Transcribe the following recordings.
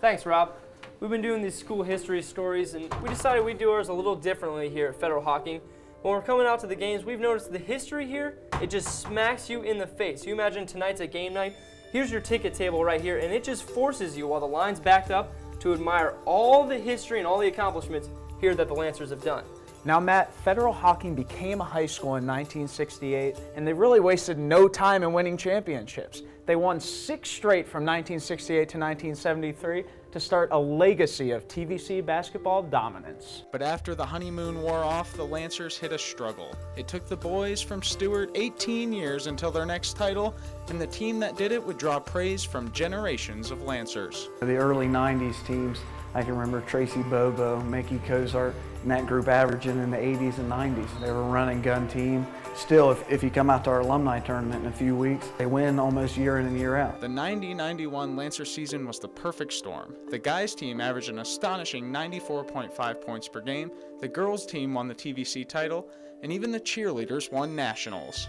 Thanks, Rob. We've been doing these school history stories, and we decided we'd do ours a little differently here at Federal Hocking. When we're coming out to the games, we've noticed the history here, it just smacks you in the face. You imagine tonight's a game night, here's your ticket table right here, and it just forces you, while the line's backed up, to admire all the history and all the accomplishments here that the Lancers have done. Now, Matt, Federal Hocking became a high school in 1968, and they really wasted no time in winning championships. They won 6 straight from 1968 to 1973 to start a legacy of TVC basketball dominance. But after the honeymoon wore off, the Lancers hit a struggle. It took the boys from Stewart 18 years until their next title, and the team that did it would draw praise from generations of Lancers. The early 90s teams, I can remember Tracy Bobo, Mickey Cozart, and that group averaging in the 80s and 90s. They were a run and gun team. Still, if you come out to our alumni tournament in a few weeks, they win almost year in and year out. The 90-91 Lancer season was the perfect storm. The guys team averaged an astonishing 94.5 points per game, the girls team won the TVC title, and even the cheerleaders won nationals.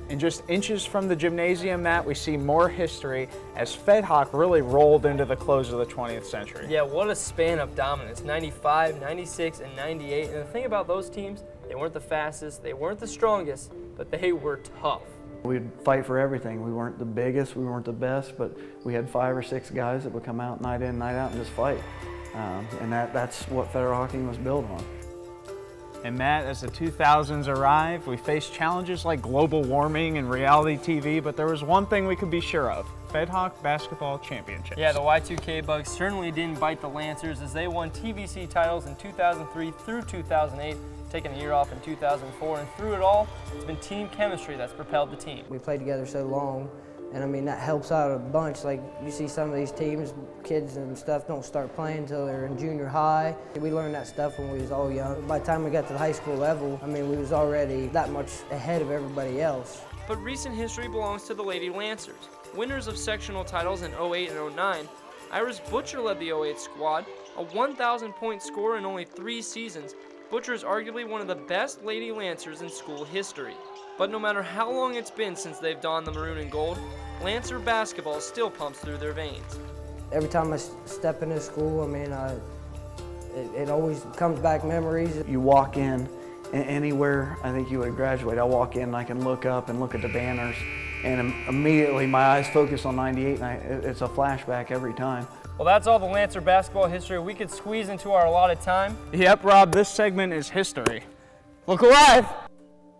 And just inches from the gymnasium, Matt, we see more history as Fed Hoc really rolled into the close of the 20th century. Yeah, what a span of dominance. 95, 96, and 98. And the thing about those teams, they weren't the fastest, they weren't the strongest, but they were tough. We'd fight for everything. We weren't the biggest, we weren't the best, but we had 5 or 6 guys that would come out night in, night out and just fight. And that's what Federal Hocking was built on. And Matt, as the 2000s arrived, we faced challenges like global warming and reality TV, but there was one thing we could be sure of: Fed Hoc basketball championships. Yeah, the Y2K bugs certainly didn't bite the Lancers as they won TVC titles in 2003 through 2008, taking a year off in 2004, and through it all, it's been team chemistry that's propelled the team. We played together so long, and I mean, that helps out a bunch. Like, you see some of these teams, kids and stuff don't start playing until they're in junior high. We learned that stuff when we was all young. By the time we got to the high school level, I mean, we was already that much ahead of everybody else. But recent history belongs to the Lady Lancers. Winners of sectional titles in 08 and 09, Iris Butcher led the 08 squad, a 1,000-point scorer in only 3 seasons. Butcher is arguably one of the best Lady Lancers in school history. But no matter how long it's been since they've donned the maroon and gold, Lancer basketball still pumps through their veins. Every time I step into school, I mean, it always comes back memories. You walk in, anywhere I think you would graduate, I walk in and I can look up and look at the banners, and immediately my eyes focus on 98, and it's a flashback every time. Well, that's all the Lancer basketball history we could squeeze into our allotted time. Yep, Rob, this segment is history. Look alive!